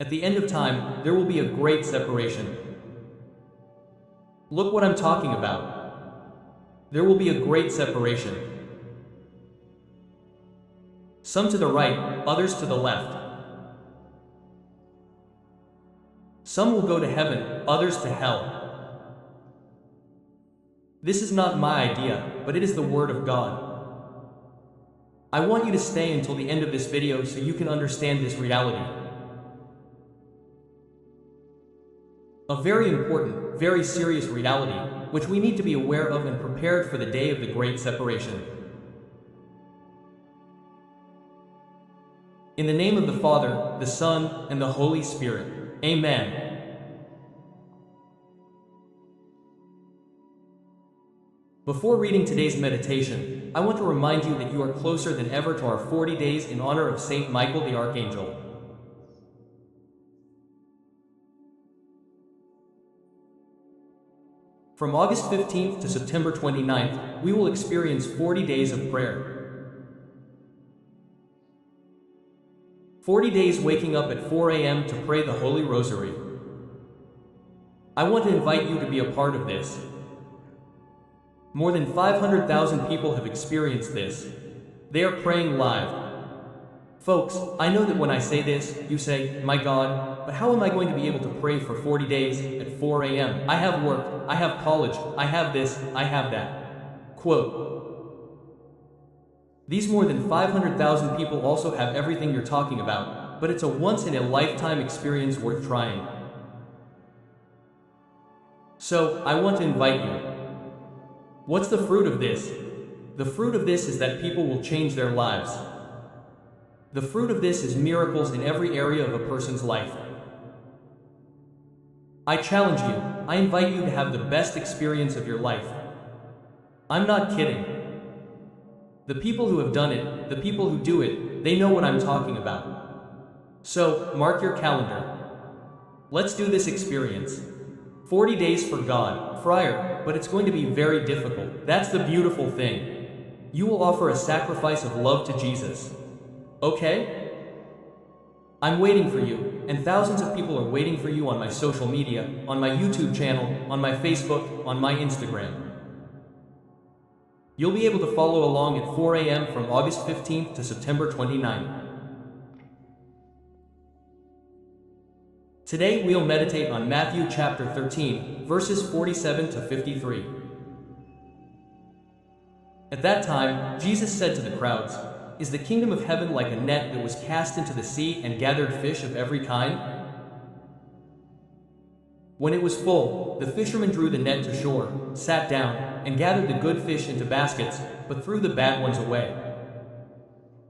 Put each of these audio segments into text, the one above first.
At the end of time, there will be a great separation. Look what I'm talking about. There will be a great separation. Some to the right, others to the left. Some will go to heaven, others to hell. This is not my idea, but it is the word of God. I want you to stay until the end of this video so you can understand this reality. A very important, very serious reality, which we need to be aware of and prepared for the day of the great separation. In the name of the Father, the Son, and the Holy Spirit. Amen. Before reading today's meditation, I want to remind you that you are closer than ever to our 40 days in honor of Saint Michael the Archangel. From August 15th to September 29th, we will experience 40 days of prayer. 40 days waking up at 4 a.m. to pray the Holy Rosary. I want to invite you to be a part of this. More than 500,000 people have experienced this. They are praying live. Folks, I know that when I say this, you say, "My God, but how am I going to be able to pray for 40 days at 4 a.m.? I have work, I have college, I have this, I have that." Quote. These more than 500,000 people also have everything you're talking about, but it's a once-in-a-lifetime experience worth trying. So, I want to invite you. What's the fruit of this? The fruit of this is that people will change their lives. The fruit of this is miracles in every area of a person's life. I challenge you, I invite you to have the best experience of your life. I'm not kidding. The people who have done it, the people who do it, they know what I'm talking about. So, mark your calendar. Let's do this experience. 40 days for God, friar, but it's going to be very difficult. That's the beautiful thing. You will offer a sacrifice of love to Jesus. Okay? I'm waiting for you, and thousands of people are waiting for you on my social media, on my YouTube channel, on my Facebook, on my Instagram. You'll be able to follow along at 4 a.m. from August 15th to September 29th. Today we'll meditate on Matthew chapter 13, verses 47 to 53. At that time, Jesus said to the crowds, "Is the kingdom of heaven like a net that was cast into the sea and gathered fish of every kind? When it was full, the fishermen drew the net to shore, sat down, and gathered the good fish into baskets, but threw the bad ones away.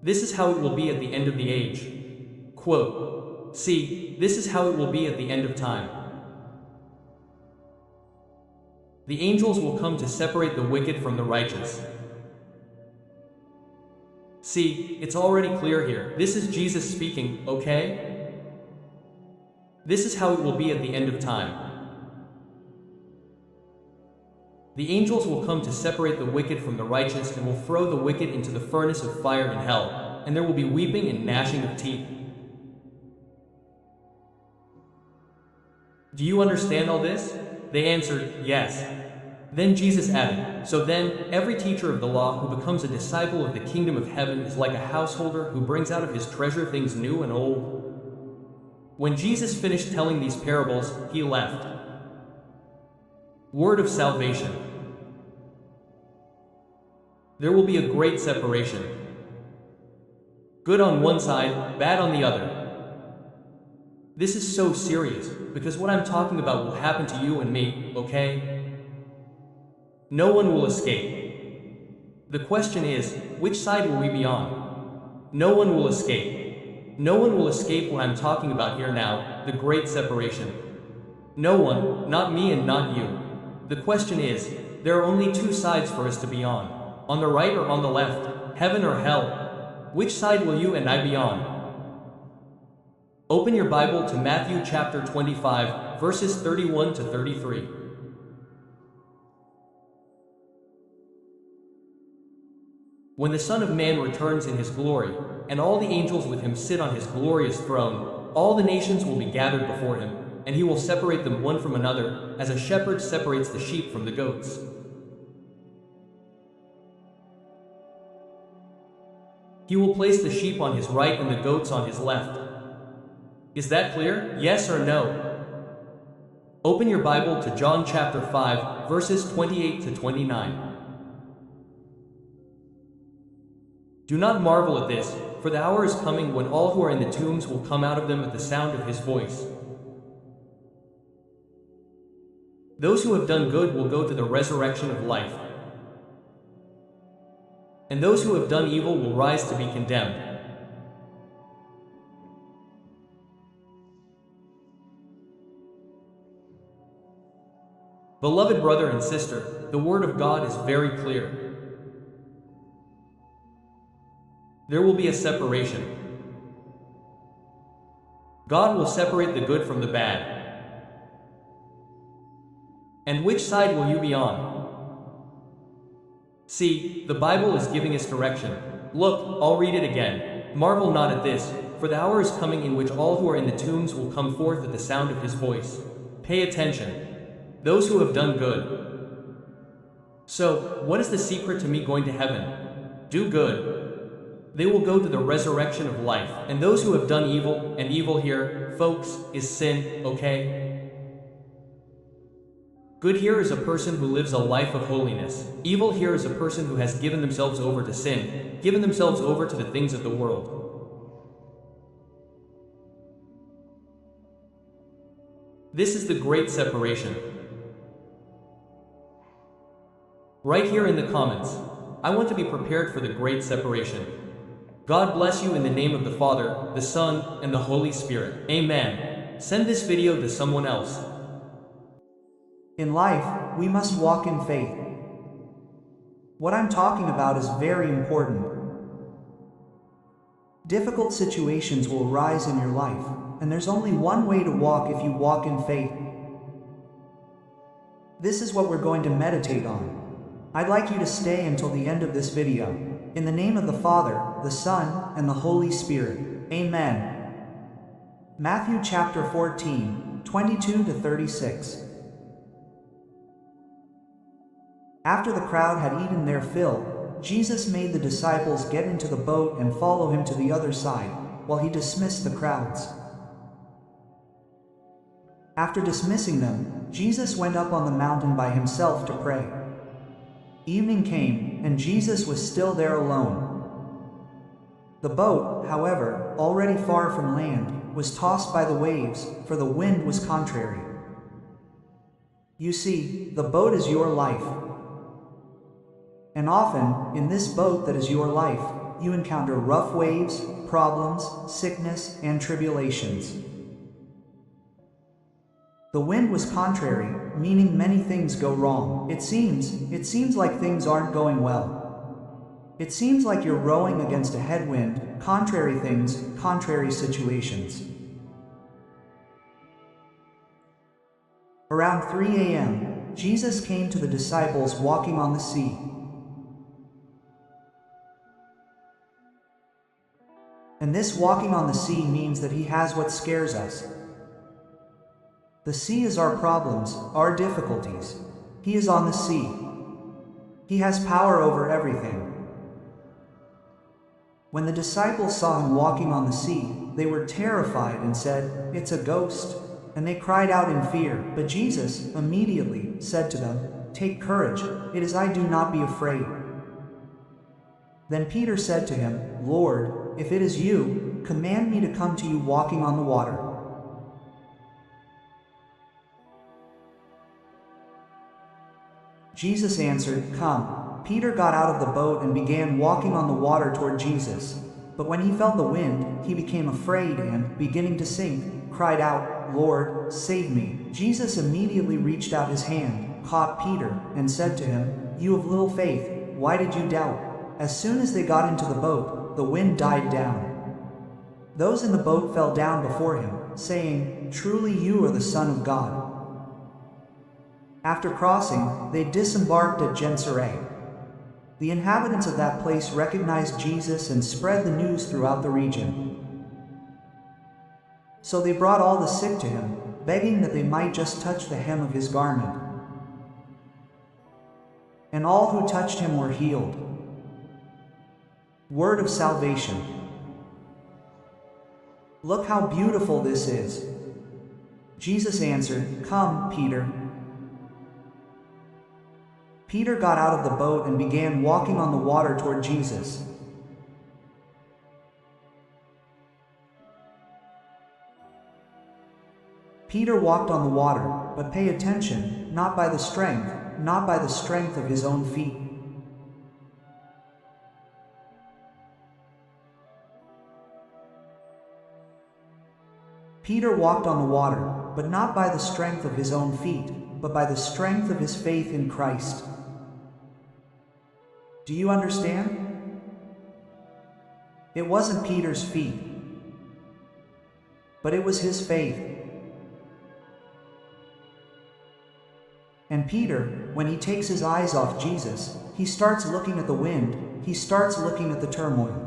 This is how it will be at the end of the age." Quote, "See, this is how it will be at the end of time. The angels will come to separate the wicked from the righteous." See, it's already clear here. This is Jesus speaking, okay? This is how it will be at the end of time. The angels will come to separate the wicked from the righteous and will throw the wicked into the furnace of fire in hell, and there will be weeping and gnashing of teeth. Do you understand all this? They answered, "Yes." Then Jesus added, "So then, every teacher of the law who becomes a disciple of the kingdom of heaven is like a householder who brings out of his treasure things new and old." When Jesus finished telling these parables, he left. Word of salvation. There will be a great separation. Good on one side, bad on the other. This is so serious, because what I'm talking about will happen to you and me, okay? No one will escape. The question is, which side will we be on? No one will escape. No one will escape what I'm talking about here now, the great separation. No one, not me and not you. The question is, there are only two sides for us to be on the right or on the left, heaven or hell. Which side will you and I be on? Open your Bible to Matthew chapter 25, verses 31 to 33. When the Son of Man returns in his glory, and all the angels with him sit on his glorious throne, All the nations will be gathered before him, and he will separate them one from another, as a shepherd separates the sheep from the goats. He will place the sheep on his right and the goats on his left. Is that clear? Yes or no? Open your Bible to John chapter 5, verses 28 to 29. Do not marvel at this, for the hour is coming when all who are in the tombs will come out of them at the sound of his voice. Those who have done good will go to the resurrection of life, and those who have done evil will rise to be condemned. Beloved brother and sister, the word of God is very clear. There will be a separation. God will separate the good from the bad. And which side will you be on? See, the Bible is giving us direction. Look, I'll read it again. Marvel not at this, for the hour is coming in which all who are in the tombs will come forth at the sound of his voice. Pay attention. Those who have done good. So, what is the secret to me going to heaven? Do good. They will go to the resurrection of life. And those who have done evil, and evil here, folks, is sin, okay? Good here is a person who lives a life of holiness. Evil here is a person who has given themselves over to sin, given themselves over to the things of the world. This is the great separation. Right here in the comments, I want to be prepared for the great separation. God bless you in the name of the Father, the Son, and the Holy Spirit. Amen. Send this video to someone else. In life, we must walk in faith. What I'm talking about is very important. Difficult situations will arise in your life, and there's only one way to walk if you walk in faith. This is what we're going to meditate on. I'd like you to stay until the end of this video. In the name of the Father, the Son, and the Holy Spirit. Amen. Matthew chapter 14, 22 to 36. After the crowd had eaten their fill, Jesus made the disciples get into the boat and follow him to the other side, while he dismissed the crowds. After dismissing them, Jesus went up on the mountain by himself to pray. Evening came, and Jesus was still there alone. The boat, however, already far from land, was tossed by the waves, for the wind was contrary. You see, the boat is your life. And often, in this boat that is your life, you encounter rough waves, problems, sickness, and tribulations. The wind was contrary, meaning many things go wrong. It seems like things aren't going well. It seems like you're rowing against a headwind, contrary things, contrary situations. Around 3 a.m., Jesus came to the disciples walking on the sea. And this walking on the sea means that he has what scares us. The sea is our problems, our difficulties. He is on the sea. He has power over everything. When the disciples saw him walking on the sea, they were terrified and said, "It's a ghost." And they cried out in fear. But Jesus immediately said to them, "Take courage, it is I, do not be afraid." Then Peter said to him, "Lord, if it is you, command me to come to you walking on the water." Jesus answered, "Come." Peter got out of the boat and began walking on the water toward Jesus. But when he felt the wind, he became afraid and, beginning to sink, cried out, "Lord, save me." Jesus immediately reached out his hand, caught Peter, and said to him, "You of little faith, why did you doubt?" As soon as they got into the boat, the wind died down. Those in the boat fell down before him, saying, "Truly you are the Son of God." After crossing, they disembarked at Gennesaret. The inhabitants of that place recognized Jesus and spread the news throughout the region. So they brought all the sick to him, begging that they might just touch the hem of his garment. And all who touched him were healed. Word of salvation. Look how beautiful this is. Jesus answered, "Come, Peter." Peter got out of the boat and began walking on the water toward Jesus. Peter walked on the water, but pay attention, not by the strength of his own feet. Peter walked on the water, but not by the strength of his own feet, but by the strength of his faith in Christ. Do you understand? It wasn't Peter's feet, but it was his faith. And Peter, when he takes his eyes off Jesus, he starts looking at the wind, he starts looking at the turmoil.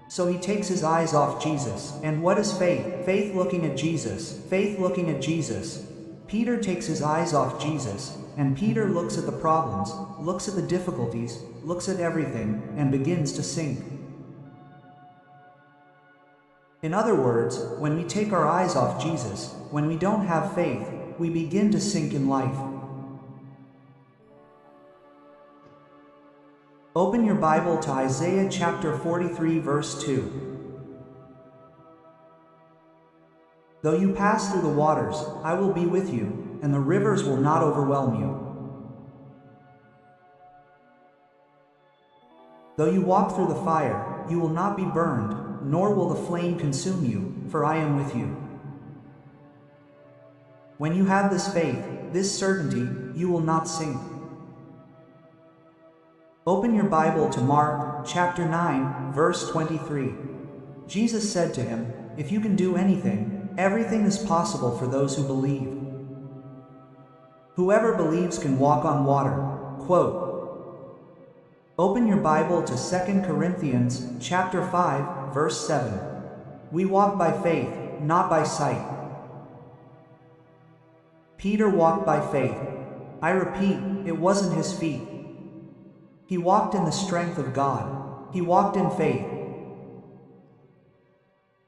So he takes his eyes off Jesus. And what is faith? Faith looking at Jesus. Faith looking at Jesus. Peter takes his eyes off Jesus, and Peter looks at the problems, looks at the difficulties, looks at everything, and begins to sink. In other words, when we take our eyes off Jesus, when we don't have faith, we begin to sink in life. Open your Bible to Isaiah chapter 43 verse 2. Though you pass through the waters, I will be with you, and the rivers will not overwhelm you. Though you walk through the fire, you will not be burned, nor will the flame consume you, for I am with you. When you have this faith, this certainty, you will not sink. Open your Bible to Mark chapter 9, verse 23. Jesus said to him, "If you can do anything, everything is possible for those who believe." Whoever believes can walk on water. Quote. Open your Bible to 2 Corinthians chapter 5, verse 7. We walk by faith, not by sight. Peter walked by faith. I repeat, it wasn't his feet. He walked in the strength of God. He walked in faith.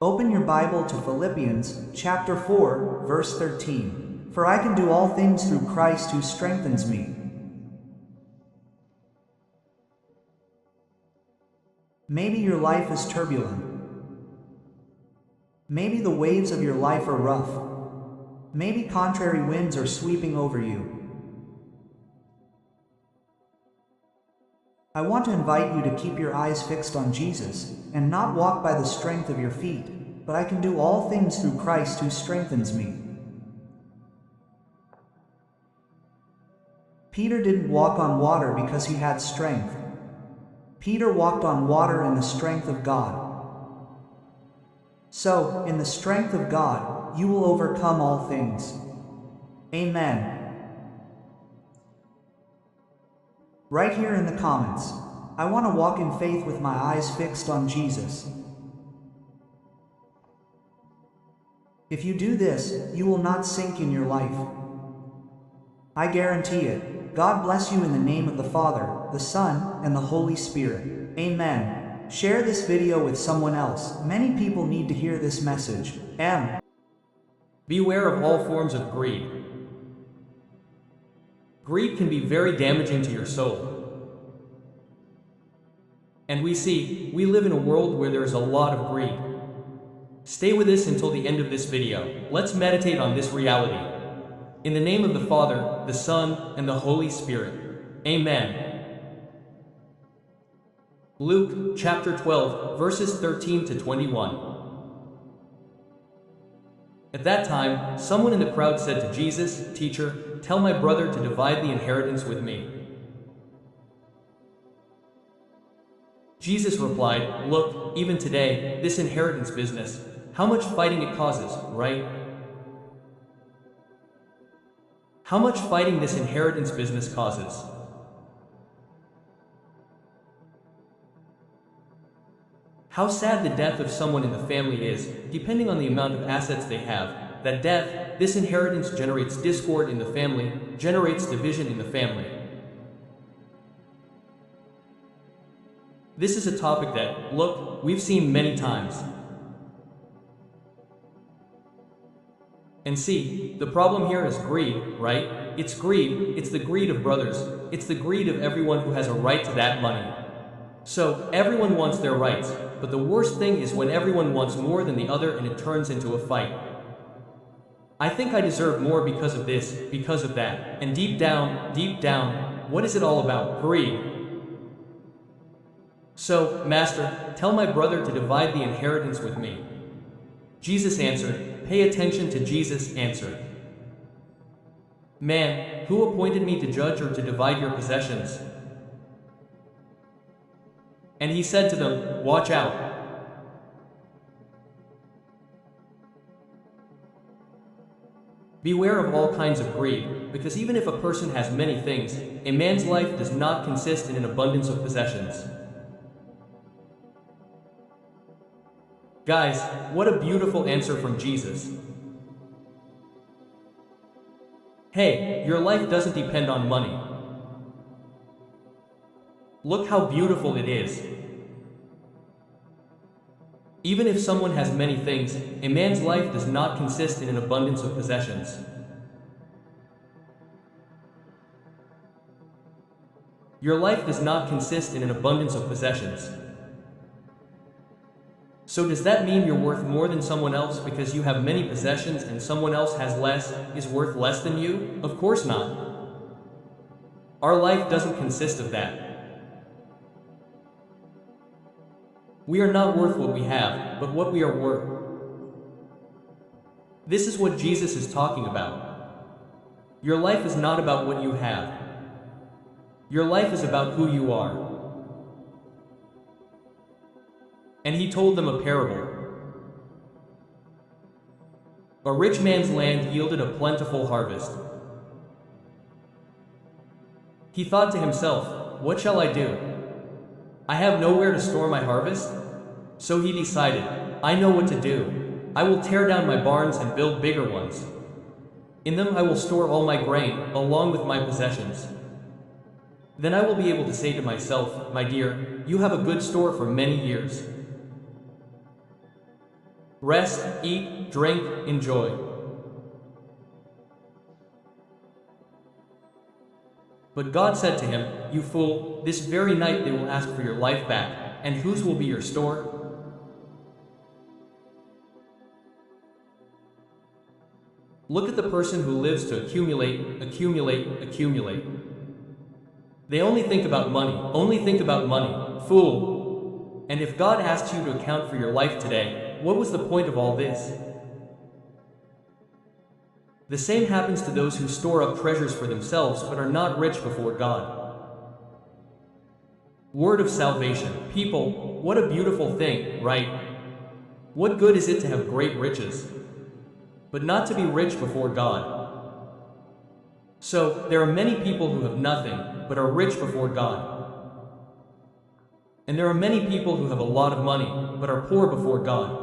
Open your Bible to Philippians chapter 4, verse 13. For I can do all things through Christ who strengthens me. Maybe your life is turbulent. Maybe the waves of your life are rough. Maybe contrary winds are sweeping over you. I want to invite you to keep your eyes fixed on Jesus, and not walk by the strength of your feet, but I can do all things through Christ who strengthens me. Peter didn't walk on water because he had strength. Peter walked on water in the strength of God. So, in the strength of God, you will overcome all things. Amen. Right here in the comments, I want to walk in faith with my eyes fixed on Jesus. If you do this, you will not sink in your life. I guarantee it. God bless you in the name of the Father, the Son, and the Holy Spirit. Amen. Share this video with someone else. Many people need to hear this message. Beware of all forms of greed. Greed can be very damaging to your soul. And we live in a world where there is a lot of greed. Stay with us until the end of this video. Let's meditate on this reality. In the name of the Father, the Son, and the Holy Spirit. Amen. Luke chapter 12, verses 13 to 21. At that time, someone in the crowd said to Jesus, "Teacher, tell my brother to divide the inheritance with me." Jesus replied, "Look, even today, this inheritance business, how much fighting it causes, right? How much fighting this inheritance business causes. How sad the death of someone in the family is, depending on the amount of assets they have. That death, this inheritance generates discord in the family, generates division in the family. This is a topic that, look, we've seen many times. And see, the problem here is greed, right? It's greed, it's the greed of brothers, it's the greed of everyone who has a right to that money. So, everyone wants their rights, but the worst thing is when everyone wants more than the other and it turns into a fight. I think I deserve more because of this, because of that, and deep down, what is it all about? Greed. So, Master, tell my brother to divide the inheritance with me. Jesus answered, pay attention to Jesus' answer. Man, who appointed me to judge or to divide your possessions? And he said to them, watch out. Beware of all kinds of greed, because even if a person has many things, a man's life does not consist in an abundance of possessions. Guys, what a beautiful answer from Jesus. Hey, your life doesn't depend on money. Look how beautiful it is. Even if someone has many things, a man's life does not consist in an abundance of possessions. Your life does not consist in an abundance of possessions. So does that mean you're worth more than someone else because you have many possessions and someone else has less, is worth less than you? Of course not. Our life doesn't consist of that. We are not worth what we have, but what we are worth. This is what Jesus is talking about. Your life is not about what you have. Your life is about who you are. And he told them a parable. A rich man's land yielded a plentiful harvest. He thought to himself, what shall I do? I have nowhere to store my harvest? So he decided, I know what to do. I will tear down my barns and build bigger ones. In them I will store all my grain, along with my possessions. Then I will be able to say to myself, my dear, you have a good store for many years. Rest, eat, drink, enjoy. But God said to him, you fool, this very night they will ask for your life back, and whose will be your store? Look at the person who lives to accumulate. They only think about money, fool. And if God asks you to account for your life today, what was the point of all this? The same happens to those who store up treasures for themselves but are not rich before God. Word of salvation. People, what a beautiful thing, right? What good is it to have great riches, but not to be rich before God? So, there are many people who have nothing, but are rich before God. And there are many people who have a lot of money, but are poor before God.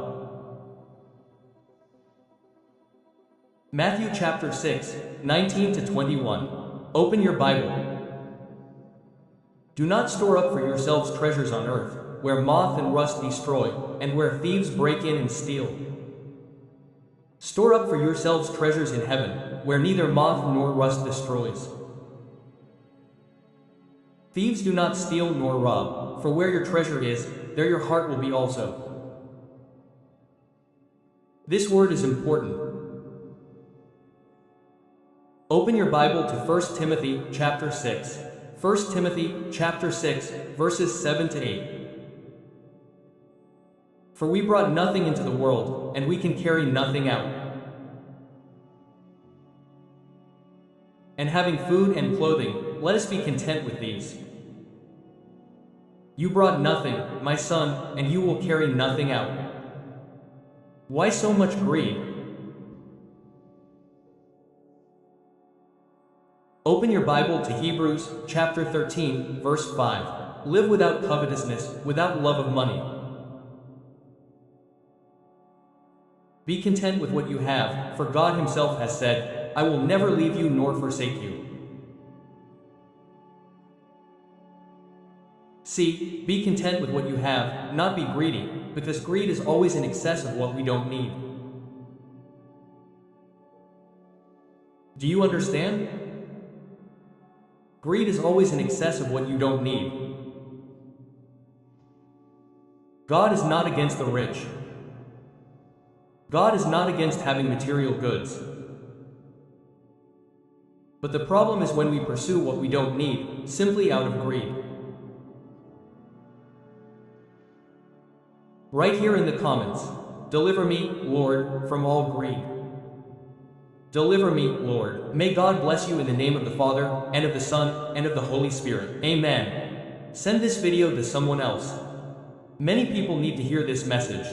Matthew chapter 6, 19 to 21. Open your Bible. Do not store up for yourselves treasures on earth, where moth and rust destroy, and where thieves break in and steal. Store up for yourselves treasures in heaven, where neither moth nor rust destroys. Thieves do not steal nor rob, for where your treasure is, there your heart will be also. This word is important. Open your Bible to 1 Timothy chapter 6. 1 Timothy chapter 6, verses 7 to 8. For we brought nothing into the world, and we can carry nothing out. And having food and clothing, let us be content with these. You brought nothing, my son, and you will carry nothing out. Why so much greed? Open your Bible to Hebrews chapter 13, verse 5. Live without covetousness, without love of money. Be content with what you have, for God Himself has said, I will never leave you nor forsake you. See, be content with what you have, not be greedy, because greed is always in excess of what we don't need. Do you understand? Greed is always in excess of what you don't need. God is not against the rich. God is not against having material goods. But the problem is when we pursue what we don't need, simply out of greed. Write here in the comments, deliver me, Lord, from all greed. Deliver me, Lord. May God bless you in the name of the Father, and of the Son, and of the Holy Spirit. Amen. Send this video to someone else. Many people need to hear this message.